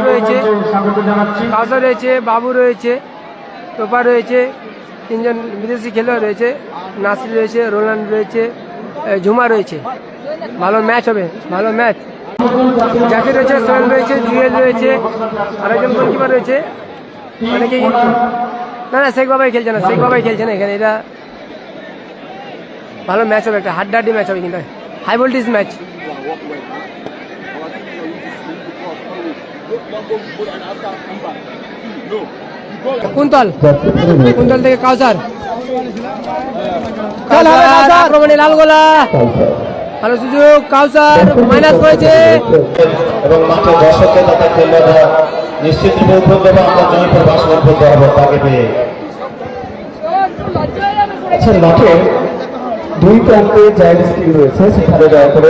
রয়েছে, কাউসার রয়েছে, বাবু রয়েছে, টোপা রয়েছে, তিনজন বিদেশি খেলোয়াড় রয়েছে, নাসির রয়েছে, রোলান্ড রয়েছে, ঝুমা রয়েছে। ভালো ম্যাচ হবে, ভালো ম্যাচ। জাকির রয়েছে, সোহেল রয়েছে, জুয়েল রয়েছে, আরেকজন গোলকিপার রয়েছে। অনেকেই না না শেখ বাবাই খেলছে না, শেখ বাবাই খেলছে না এখানে। এটা ভালো ম্যাচ হবে, একটা হাড্ডাহাড্ডি ম্যাচ হবে, কিন্তু হাই ভোল্টেজ ম্যাচ। কুন্তল থেকে কাউসার, আক্রমণে লাল গোলা, ভালো সুযোগ, কাউসার মাইনাস করেছে। এবং মাঠে দর্শকদের তাদের খেলোয়াড়রা নিশ্চিতরূপে উদ্বুদ্ধ বা আমরা জয়পুর বাসন উদ্বুদ্ধ হবো তাকে পেয়ে। আচ্ছা, মাঠে দুই প্রান্তে জায়গা স্ক্রিন রয়েছে, সেখানে দয়া করে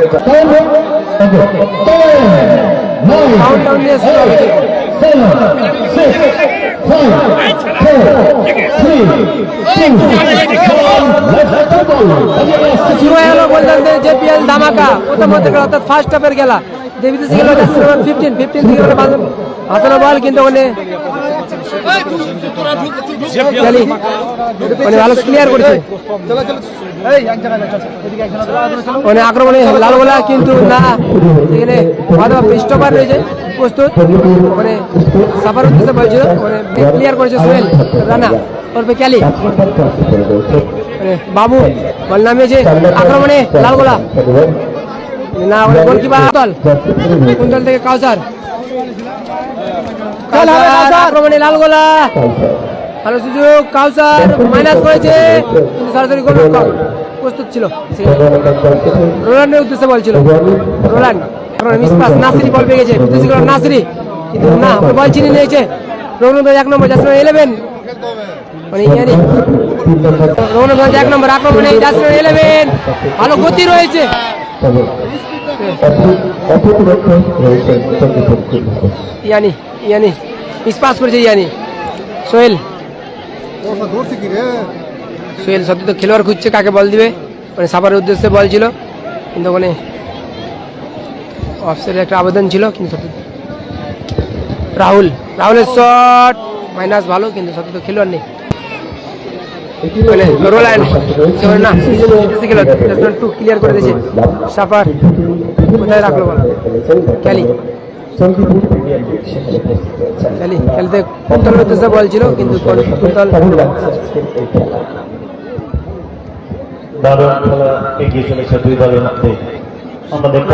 শুরু হয়ে গেল বলতে জেপিএল ধামাকা প্রথম অর্থাৎ ফার্স্ট হাফের খেলা। বিদেশি খেলা 15 থেকে হাসানো বল, কিন্তু ওখানে ভালো ক্লিয়ার করেছে। মানে আক্রমণে লাল গোলা, কিন্তু না এখানে স্টপার রয়েছে প্রস্তুত। মানে সাফার উদ্দেশ্যে বলছিল, মানে ক্লিয়ার করেছে সোহেল রানা অল্পে ক্যালি। বাবু বল নামিয়েছে, আক্রমণে লাল গোলা না, গোলকিপার কুন্তল থেকে কাউসার, আক্রমণে লাল গোলা, ভালো সুযোগ, কাউসার মাইনাস করেছে, কিন্তু সরাসরি গোল প্রস্তুত ছিল। রোলান্ডের উদ্দেশ্যে বল ছিল, রোলান্ড মিসপাস, নাসিরি বল পেয়ে গেছে, নাসিরি কিন্তু না, বল চিনে নিয়েছে। রঘুনাথ 1 নম্বর, 11 মানে রঘুনাথ 1 নম্বর, আক্রমণে 11, ভালো গতি রয়েছে। ইয়ানি মিসপাস করেছে, ইয়ানি সোহেল সত্যি তো খেলোয়াড় খুঁজছে কাকে বল দিবে, মানে সাফারের উদ্দেশ্যে বল ছিল, কিন্তু ওখানে অফসাইডের একটা আবেদন ছিল, কিন্তু সত্যি রাহুলের শট মাইনাস ভালো, কিন্তু সত্যি তো খেলোয়াড় নেই। রোল্যান্ড না ক্লিয়ার করে দিয়েছে, সাফার কোথায় রাখলো বল, ক্যালি খেলতে কুন্তল উদ্দেশ্যে বল ছিল, কিন্তু কুন্তল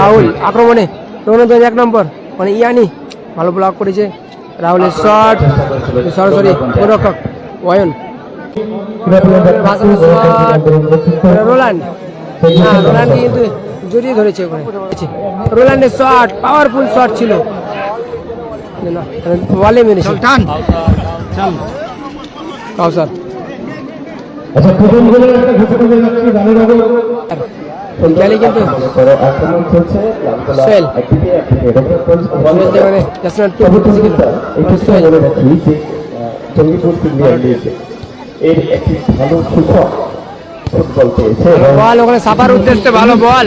রাহুল আক্রমণে রঘুনাথ 1 নম্বর, মানে ইয়ানি ভালো ব্লক করেছে। রাহুলের শট সরাসরি গোলরক্ষক ওয়ন, রোল্যান্ড কিন্তু জড়িয়ে ধরেছে ওখানে। রোল্যান্ডের শট পাওয়ারফুল শট ছিল, বলে মেরেছে কাউসার। কিন্তু বল ওখানে সাফার উদ্দেশ্যে ভালো বল,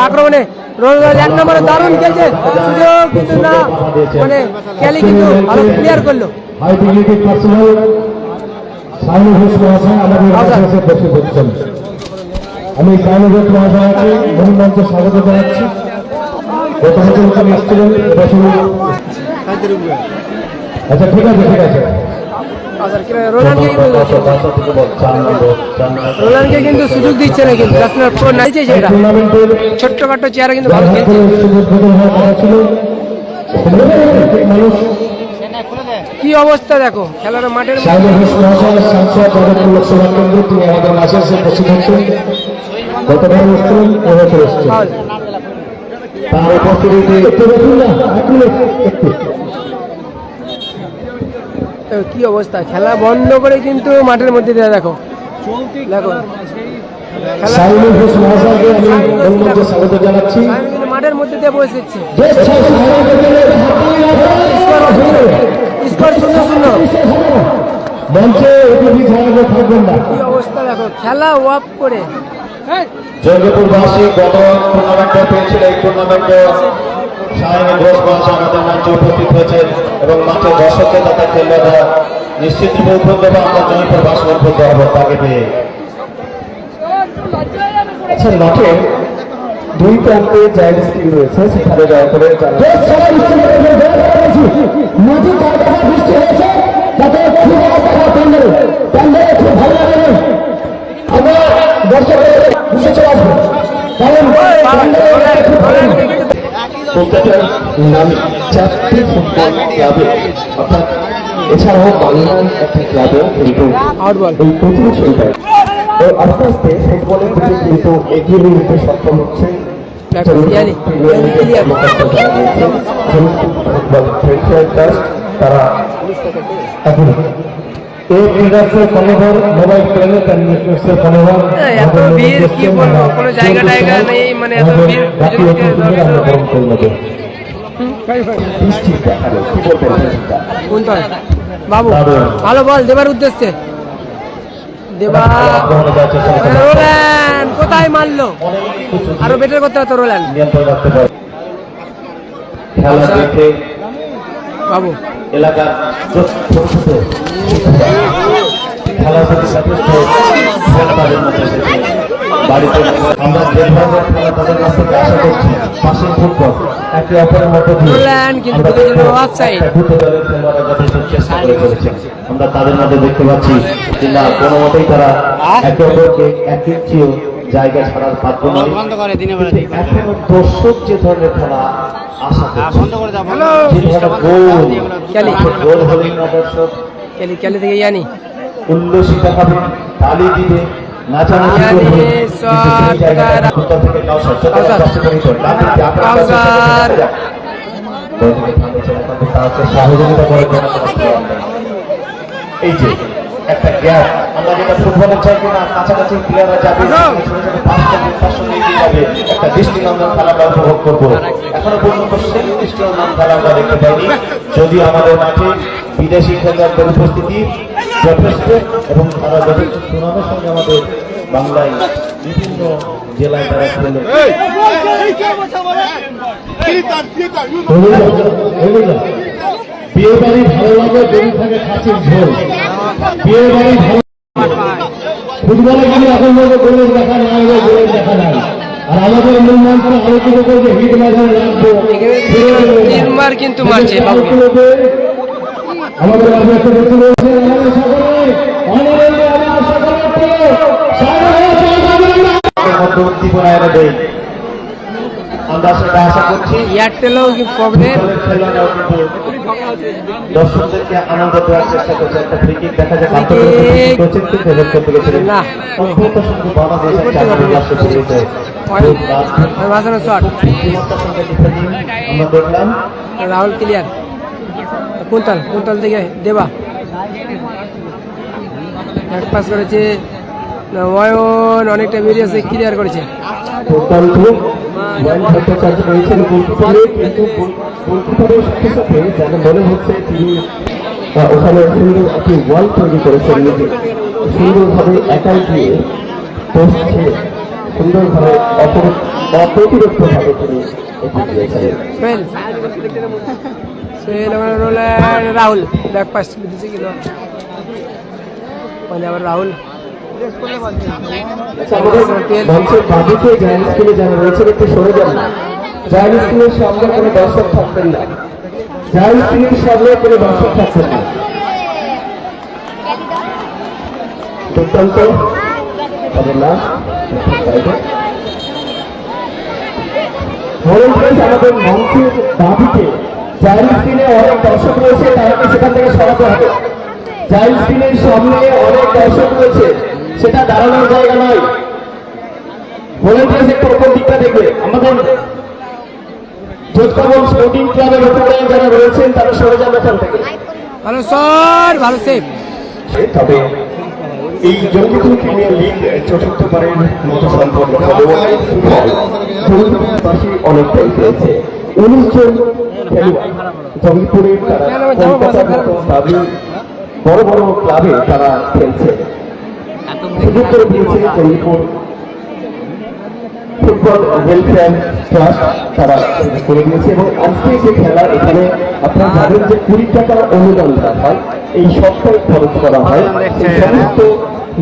আক্রমণে 1 নম্বরে দারুণ খেলছে, সুযোগ কিন্তু না, মানে ক্যালি কিন্তু ভালো ক্লিয়ার করলো। আমি মহাশয়কে স্বাগত জানাচ্ছি। আচ্ছা ঠিক আছে, ঠিক আছে। রোলান্ডকে কিন্তু সুযোগ দিচ্ছে না, কিন্তু ছোট্টখাটো চেয়ারে কিন্তু ভালো খেলছে। কি অবস্থা দেখো খেলার মাঠের কি অবস্থা, খেলা বন্ধ করে কিন্তু মাঠের মধ্যে দিয়ে দেখো দেখো মাঠের মধ্যে দিয়ে বসেছে, স্কোর 0-0। কি অবস্থা দেখো, খেলা অফ করে জঙ্গিপুরবাসী গত টুর্নামেন্টে পেয়েছিল, এই টুর্নামেন্টে শাহিনী ঘোষ মহাশয় আমাদের মঞ্চে উপস্থিত হয়েছেন এবং মাঠে দর্শকদের তথা খেলোয়াড়রা নিশ্চিত রূপে উদ্বুদ্ধ এবং আমরা জঙ্গিপুরবাসী উদ্বুদ্ধ হবো তাকে পেয়ে। আচ্ছা, মাঠে দুই প্রান্তে জায়গা স্ক্রিন রয়েছে, সেখানে দয়া করে কলকাতার নামে 4টি ফুটবল ক্লাবে অর্থাৎ এছাড়াও বাংলার একটি ক্লাবেও কিন্তু এই প্রতিযোগিতায় আস্তে আস্তে ফুটবলের দিকে কিন্তু এগিয়ে নিতে সক্ষম হচ্ছে তারা এখন মোবাইল প্লেনে তার এত ভিড় কি বলবো, কোনো জায়গা টায়গা নেই, মানে এত ভিড়। বাবু ভালো বল দেবার উদ্দেশ্যে, দেবা রোল্যান্ড কোথায় মারলো, আরো বেটার করতে হতো রোল্যান্ড। খেলা দেখে বাবু এলাকার ছোট ছোট খেলার প্রতি যথেষ্ট তাদের মধ্যে এসেছে। বাড়িতে আমরা যে ধরনের খেলা তাদের কাছ থেকে আশা করছি, পাশের ফুটবল একে অপরের মধ্যে দিয়ে রোল্যান্ড কিন্তু অফসাইড। দুটো দলের খেলোয়াড়রা যথেষ্ট চেষ্টা করে চলেছেন, আমরা তাদের মধ্যে দেখতে পাচ্ছি যে না কোনো মতেই তারা একে অপরকে এক ইঞ্চিও জায়গা ছাড়ার বাধ্য নয়। এখনো দর্শক যে ধরনের খেলা আশা করছে, যে ধরনের গোল হলেই না দর্শক খেলি থেকে জানি উল্লসিত হবে, তালি দিবে, নাচানাচি করবে, ফুটবল থেকে কাউ সচেতন সহযোগিতা করে। এই যে একটা গ্যাপ, আমরা যেটা ফুটবলে চাই কিনা কাছাকাছি প্লেয়াররা যাবে, একটা দৃষ্টিনন্দন খেলাটা উপভোগ করবো। এখনো পর্যন্ত সেই দৃষ্টিনন্দন খেলা আমরা দেখতে পাইনি, যদিও আমাদের মাঠে বিদেশি খেলোয়াড়দের উপস্থিতি যথেষ্ট এবং তারা যথেষ্ট সুনামের সঙ্গে আমাদের বাংলায় বিভিন্ন জেলায় তারা খেলে। বিয়ে বাড়ি ভালো লাগে যদি থাকে খাসির ঝোল, বিয়ে বাড়ি ভালো ফুটবলে কিন্তু এখন বলতে গোলের দেখা নাই, গোলের দেখা নাই। আর আমাদের মূল মন্ত্র আলোচনা করবে হিট বাজারে রাখবো কিন্তু মারছে আমাদের উদ্দীপনা এনে দেয়, আমরা সেটা আশা করছি। এয়ারটেলও প্রবলেম, দর্শকদেরকে আনন্দ দেওয়ার চেষ্টা করছে। একটা ফ্রি কিক দেখা যায় না অত্যন্ত সুন্দর বাংলাদেশ আমরা দেখলাম রাহুল ক্লিয়ার, কুন্তল থেকে দেবা এক পাস করেছে, নয়ন অনেকটা বেরিয়েছে, ক্লিয়ার করেছে। মনে হচ্ছে তিনি ওখানে সুন্দর একটি ওয়াল তৈরি করেছেন, নিজে সুন্দরভাবে একাই গিয়ে বসছে, সুন্দরভাবে অপ্রতিরোধভাবে তিনি এটি দিয়েছেন। রাহুল ব্যাক পাস দিচ্ছে কি আবার রাহুল মঞ্চের বাদিকে জায়ান্ট স্কুলে যারা রয়েছেন একটু সরে যান, জায়ান্ট স্কুলের সামনে কোনো দর্শক থাকবেন না, জায়ান্ট স্কুলের সামনে কোনো দর্শক থাকবেন না। দুর্দান্ত হবে না আমাদের মঞ্চের বাদিকে জায়ান্ট স্কুলে অনেক দর্শক রয়েছে, তাদেরকে সেখান থেকে সরাতে হবে। জায়ান্ট স্কুলের সামনে অনেক দর্শক রয়েছে, সেটা দাঁড়ানোর জায়গা নয়। ভলেন্টিয়ার্স একটু ওপর দিকটা দেখবে। আমাদের যোধকাবল স্পোর্টিং ক্লাবের উপরে যারা রয়েছেন তারা সরে যান ওখান থেকে। ভালো শট, ভালো সেভ। তবে এই জঙ্গিপুর প্রিমিয়ার লিগ চতুর্থবারের মতো সম্পন্ন হলেও জঙ্গিপুরবাসী অনেকটাই পেয়েছে। 19 জন খেলোয়াড় জঙ্গিপুরের, তারা কলকাতার মতো তাদের বড় বড় ক্লাবে তারা খেলছে। সুযোগ করে দিয়েছে জঙ্গিপুর ফুটবল ওয়েলফেয়ার ট্রাস্ট তারা করে দিয়েছে এবং আজকে যে খেলা এখানে আপনারা জানেন যে 20 টাকার অনুদান দেওয়া হয়, এই সপ্তাহে খরচ করা হয় এই সমস্ত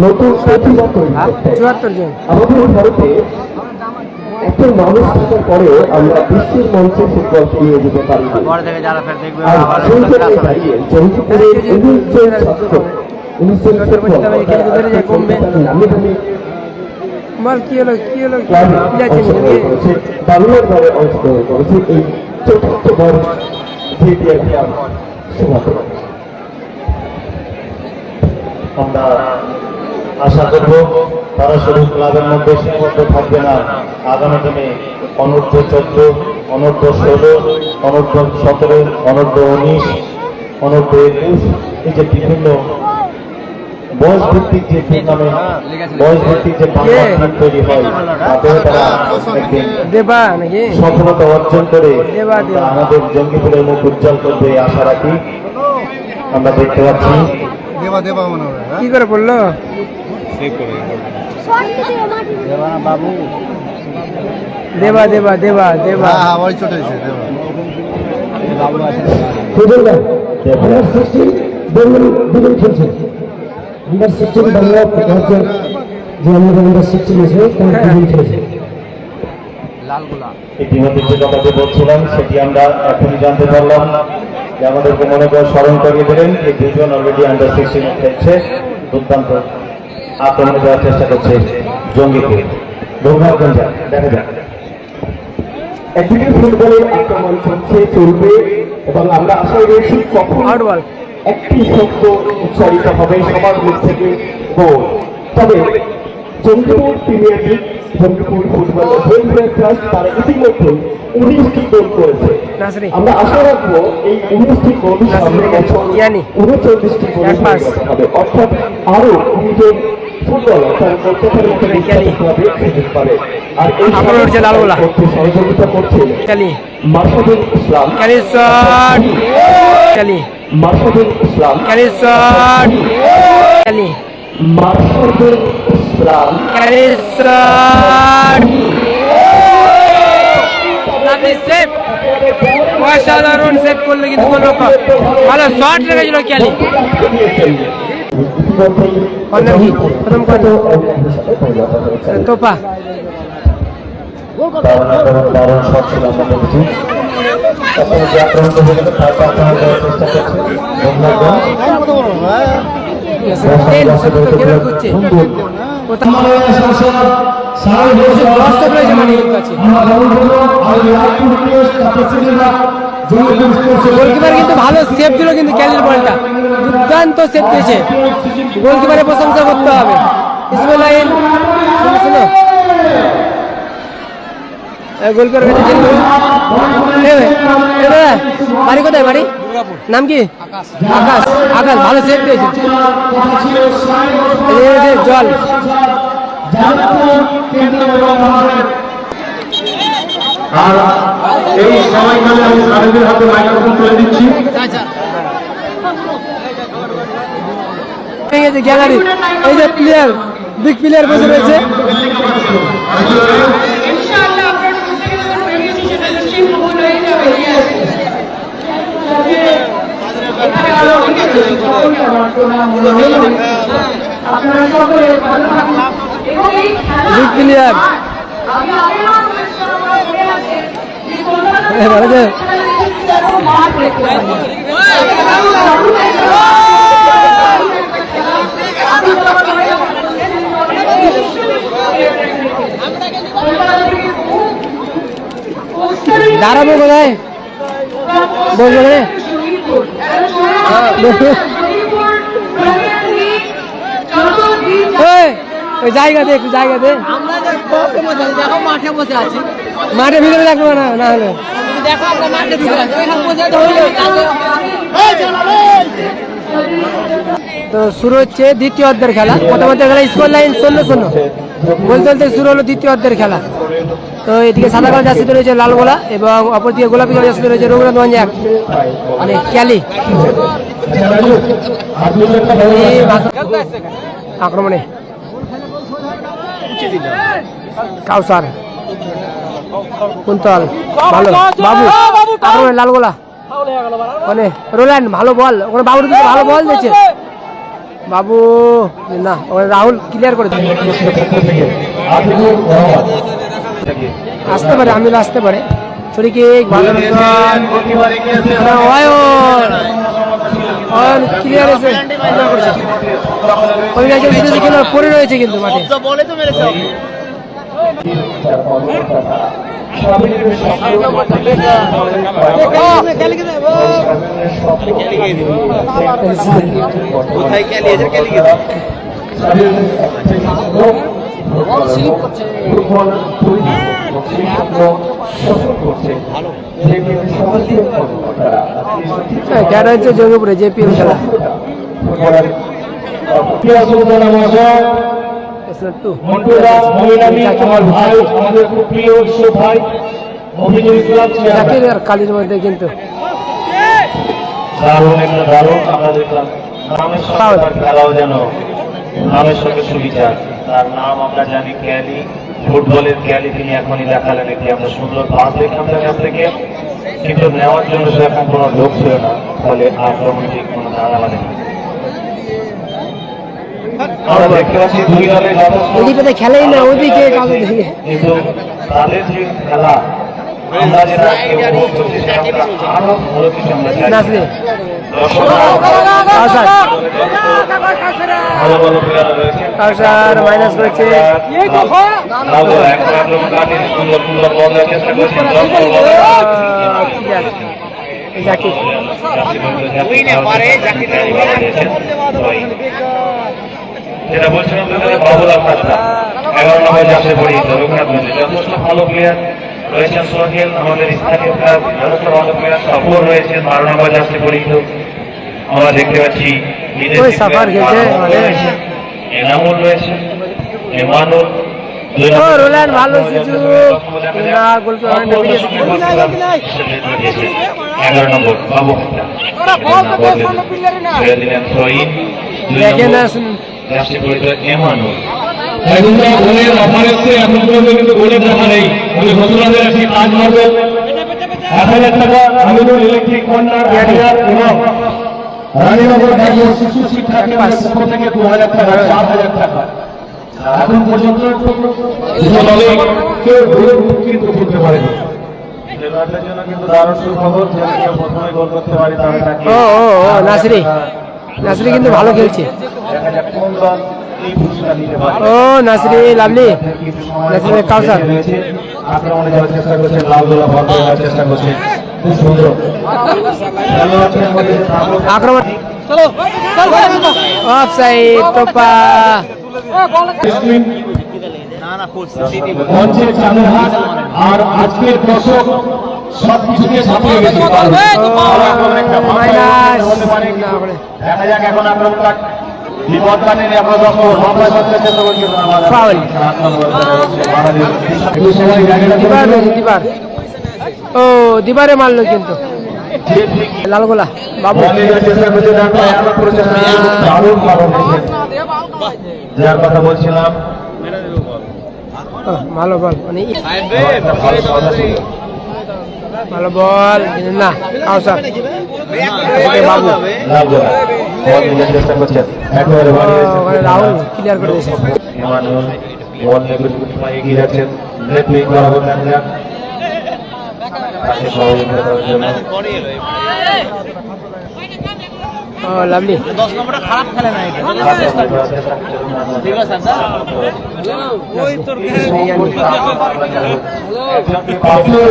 নতুন প্রতিভা তৈরি করতে। 74 জন। আমাদের ভারতে একটা মানুষ থাকার পরেও আমরা বিশ্বের মঞ্চে ফুটবল খেলিয়ে যেতে পারি না। আর সেই জায়গায় দাঁড়িয়ে জঙ্গিপুরের 19 জন ছাত্র 19 জন নামে নামে মাল কি হলো বাংলার দলে অংশগ্রহণ করেছে এই চতুর্থবার জিপিএল সভাপতি। আমরা আশা করব তারা শুধু ক্লাবের মধ্যে সীমাবদ্ধ থাকবে না, আগামী দিনে অনূর্ধ্ব 14, অনূর্ধ্ব 16, অনূর্ধ্ব 17, অনূর্ধ্ব 19, অনূর্ধ্ব 21 এই যে বিভিন্ন বয়স ভিত্তিক যে টুর্নামেন্ট, বয়স ভিত্তিক যে বাংলা তৈরি হয়, তাতেও তারা একদিন দেবা নাকি সফলতা অর্জন করে দেবা। আমাদের জঙ্গিপুরের মুখ উজ্জ্বল করবে এই আশা রাখি। আমরা দেখতে পাচ্ছি কি করে পড়লো দেবা দেবা দেবা দেবা ইতিমধ্যে যে কথাটি বলছিলাম সেটি আমরা এখনই জানতে পারলাম যে আমাদেরকে মনে করে স্মরণ করিয়ে দিলেন যে দুজন অলরেডি আন্ডার 16 খেলছে, দুর্দান্ত আক্রমণে দেওয়ার চেষ্টা করছে জঙ্গিপুর। দেখা যাক একদিকে ফুটবলের আক্রমণ চলবে এবং আমরা আশা রয়েছি কখন আউটবল একটি শব্দ উচ্চারিত হবে সবার মুখ থেকে গোল। তবে Jangipur premier league, Jangipur football welfare trust তারা ইতিমধ্যে 19টি গোল করেছে। নাসরি আমরা আশা রাখবো এই 19টি গোল সামনের বছর 39টি গোল হবে, অর্থাৎ আরো 20 জন ফুটবলার তারা কলকাতার মতো বিখ্যাত ক্লাবে খেলতে পারে। আর এই সহযোগিতা করছে মার্শাদুল ইসলাম, মার্শাদুল ইসলাম, মার্শাদুল ইসলাম, অসাধারণ সেভ করলে কিন্তু কোনো ভালো শট লেগেছিল ক্যালি। প্রথম তোপা দারুণ শট ছিল আমরা দেখছি। এখন যে আক্রমণ করে তার আক্রমণ করার চেষ্টা করছে গোলকিপার কিন্তু ভালো সেভ দিল, কিন্তু ক্যালির বলটা দুর্দান্ত সেভ দিয়েছে। গোলকিপারের প্রশংসা করতে হবে। ইসমাইল শুনো গোলকিপার বাড়ি কোথায়? বাড়ি নাম কি? আকাশ। আকাশ ভালো সেভ দিয়েছে। জল আর এই সময়কালে আমি সারেদের হাতে মাইক্রোফোন তুলে দিচ্ছি। গ্যালারি এই যে প্লেয়ার, বিগ প্লেয়ার বসে রয়েছে। বিগ প্লেয়ার দাঁড়াবো কোথায় বলবো রে? ওই জায়গা দে, একটু জায়গা দে। দেখো মাঠে বসে আছি, মাঠে ভিতরে দেখবো না, না হলে দেখো আমরা মাঠে ভিতরে আছি, ওইখানে বসে তো শুরু হচ্ছে দ্বিতীয় অর্ধের খেলা। প্রথম অর্ধের খেলা স্কোর লাইন 0-0, বলতে বলতে শুরু হলো দ্বিতীয় অর্ধের খেলা। তো এদিকে সাদা কালার জার্সিতে রয়েছে লালগোলা এবং অপরদিকে গোলাপি কালার জার্সিতে রয়েছে রঘুনাথগঞ্জ 1 মানে ক্যালি। আক্রমণে কাউসার কুন্তল ভালো বাবু আক্রমণে লালগোলা মানে রোল্যান্ড ভালো বল ওখানে বাবুর দিকে ভালো বল দিয়েছে বাবু না ওখানে রাহুল ক্লিয়ার করে দিল। আসতে পারে আমির আসতে পারে ছড়ি কি ভালো ক্লিয়ার এসে পড়ে রয়েছে কিন্তু মাঠে খেলা হচ্ছে জঙ্গিপুরে জেপিএম খেলা কালির মধ্যে কিন্তু খেলাও যেন নামের সঙ্গে সুবিচার তার নাম আমরা জানি খেয়ালি ফুটবলের খেয়ালি তিনি এখনই দেখালেন একটি আমরা সুন্দর পাস দেখলাম তার কাছ থেকে কিন্তু নেওয়ার জন্য সেরকম কোনো লোক ছিল না ফলে আক্রমণ ঠিক কোনো দাঁড়া মানে আমরা দেখতে পাচ্ছি দুই দলে ওদিকে খেলেই না ওদিকে কিন্তু তাদের যে খেলা আমরা যেটা আরো ভালো কিছু আমরা চাই ভালো ভালো প্লেয়ার রয়েছে মাইনাস করেছে যেটা বলছিলাম বাবুল আহমেদ 11 নম্বর জার্সি পরিহিত রঘুনাথ মন্দির যথেষ্ট ভালো প্লেয়ার রয়েছেন সোহেল আমাদের স্থানীয় প্লেয়ার যথেষ্ট ভালো প্লেয়ার সফর রয়েছেন 12 নম্বর জার্সি পরিহিত আমরা দেখতে পাচ্ছি এনামুল রয়েছে এমানুল রোল্যান্ড ভালো 11 নম্বর বাবু দিলেন সোহিন জার্সি পরিহিত এমানুল গোলের অফার এসছে এখন পর্যন্ত কিন্তু গোলের দেখা নেই উনি ঘোষণাদের একটি কাজ মারবেন 1000 টাকা আমিনুল ইলেকট্রিক কর্নার এবং রানীনগর ডাকঘর শিশু শিক্ষা কেন্দ্রের পক্ষ থেকে 2000 টাকা 4000 টাকা এখন পর্যন্ত দুটো দলে কেউ গোলের কিন্তু করতে পারেনি খেলোয়াড়দের জন্য কিন্তু দারুণ সুখবর যে কেউ প্রথমে গোল করতে পারে তাহলে তাকে নাসরি কিন্তু ভালো খেলছে দেখা যাক কোন দল এই পুরস্কার নিতে পারে ও নাসরি লাভলি নাসরি কাউসার আক্রমণে যাওয়ার চেষ্টা করছেন লালদোলা বল করার চেষ্টা করছেন খুব সুন্দর আক্রমণ অফসাইড টোপা মঞ্চের চালুহাত আর আজকের দর্শক সবকিছুকে ছাপিয়ে গেছে দেখা যাক এখন আক্রমণটা বিপদ কাটেনি আপনার দর্শক মামলা করতে চেষ্টা করছেন ফাউল ও দিবারে মারলো কিন্তু লালগোলা বাবু চেষ্টা করছে দারুণ পালন যার কথা বলছিলাম ভালো বল মানে ভালো বল না কাউসার বাবু চেষ্টা করছেন রাহুল ক্লিয়ার করে দিয়েছে বল এগিয়ে যাচ্ছেন লাভলি 10 নম্বরটা খারাপ খেলে না ঠিক আছে ওই তোর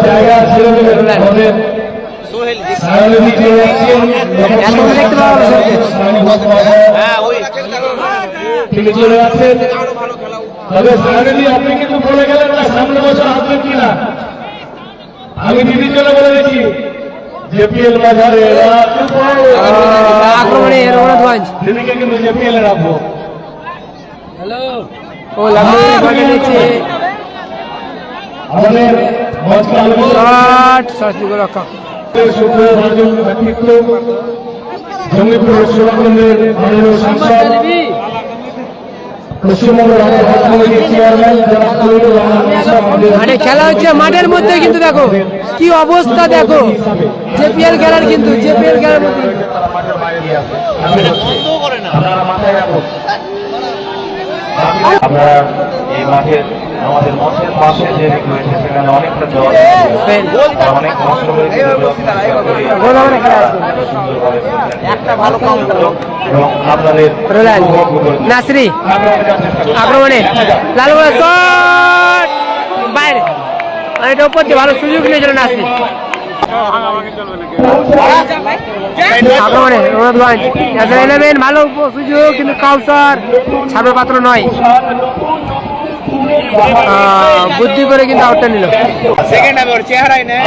জায়গা ছিল সোহেল হ্যাঁ ওই চলে যাচ্ছেন তবে আপনি কিন্তু বলে গেলেন না সামনে বছর আসবেন কিনা আমি দিদি চলে বলে দিচ্ছি জেপিএল বাজারে আক্রমণে রঘুনাথগঞ্জ দিদিকে কিন্তু জেপিএল এ রাখবো ও লাভলি বল নিয়েছে আমাদের মঞ্চে সরাসরি রক্ষা ব্যক্তিত্ব জঙ্গিপুর লোকসভা কেন্দ্রের মাননীয় সাংসদ পশ্চিমবঙ্গ রাজ্য হজ কমিটির চেয়ারম্যান জনাব তৈরুর রহমান মুসা আমাদের মানে খেলা হচ্ছে মাঠের মধ্যে, কিন্তু দেখো কি অবস্থা, দেখো জেপিএল খেলার, কিন্তু জেপিএল খেলার মধ্যে আপনারা মাথায় রাখুন। আমরা এই মাঠের আমাদের মঞ্চের পাশে যে দিক রয়েছে সেখানে অনেকটা জল, অনেক কষ্ট করে একটা ভালো কাউন্টার এবং আপনাদের রোলান নাসরি আক্রমণে লাল বল শট বাইরে, মানে এটা উপর দিয়ে ভালো সুযোগ নিয়েছিল নাসরি। আক্রমণে রোনাল্ডো এলেভেন ভালো সুযোগ, কিন্তু কাউসার ছাড়ার পাত্র নয়, বুদ্ধি করে কিন্তু আউটটা নিল। সেকেন্ড হাফে ওর চেহারাই নেই,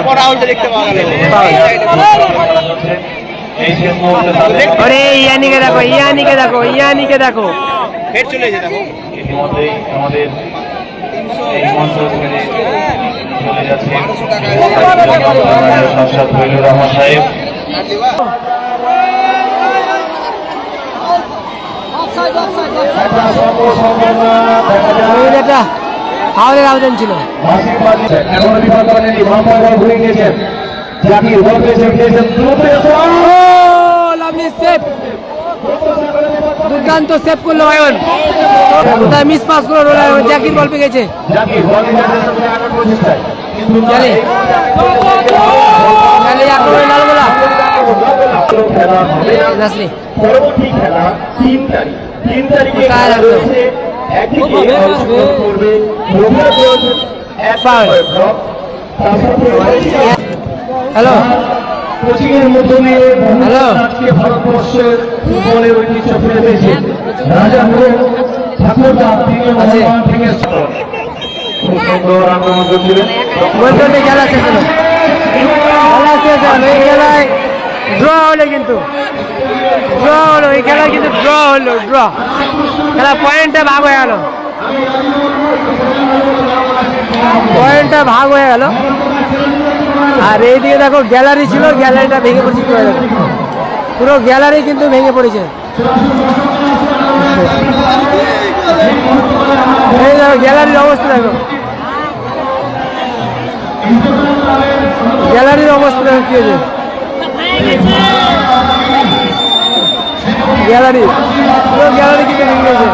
পর আউট দেখতে পাওয়া গেল। ওরে ইয়ানিকে দেখো, ইয়ানিকে দেখো, ইয়ানিকে দেখো, হেড চলে এসে দেখো ইতিমধ্যেই আমাদের এই মঞ্চ থেকে চলে যাচ্ছে সাংসদ তৈরুর রহমান সাহেব। এটা ফাউলের আবেদন ছিল। এখনো বিপদ করেনি, মোহাম্মদ বল ঘুরে গিয়েছেন, জাকির বল পেয়েছেন, লাভলি সেভ, দুর্দান্ত সেভ করলো আয়ন, মিস পাস করলো জাকির, বল পেয়ে গেছে জাকির বল আগে প্রচেষ্টায় কিন্তু জানি আক্রমণে লালগোলা খেলা হবে নাসরি পরবর্তী খেলা 3 তারিখে কোথায় খেলা লাগলো? রয়েছে। একদিকে অংশগ্রহণ করবে রবীন্দ্রনাথ ফাউল। হ্যালো কোচিং এর মধ্য দিয়ে হ্যালো। আজকে ভারতবর্ষের ফুটবলের ঐতিহ্য ফিরে পেয়েছে। রাজাপুর ঠাকুরদা তিনি আছে। মহান থেকে খুব সুন্দর আক্রমণ করছিলেন। বলতে খেলা শেষ হলো, খেলা শেষ হলো, এই খেলায় ড্র হলো, কিন্তু ড্র হলো, এই খেলায় কিন্তু ড্র হলো, ড্র খেলা পয়েন্টটা ভাগ হয়ে গেল, পয়েন্টটা ভাগ হয়ে গেল। আর এইদিকে দেখো গ্যালারি ছিল, গ্যালারিটা ভেঙে পড়েছে, কি হয়ে গেল? পুরো গ্যালারি কিন্তু ভেঙে পড়েছে। এই দেখো গ্যালারির অবস্থা, দেখো গ্যালারির অবস্থা দেখো কি হয়েছে, গ্যালারি পুরো গ্যালারি কিন্তু ভেঙে গেছে।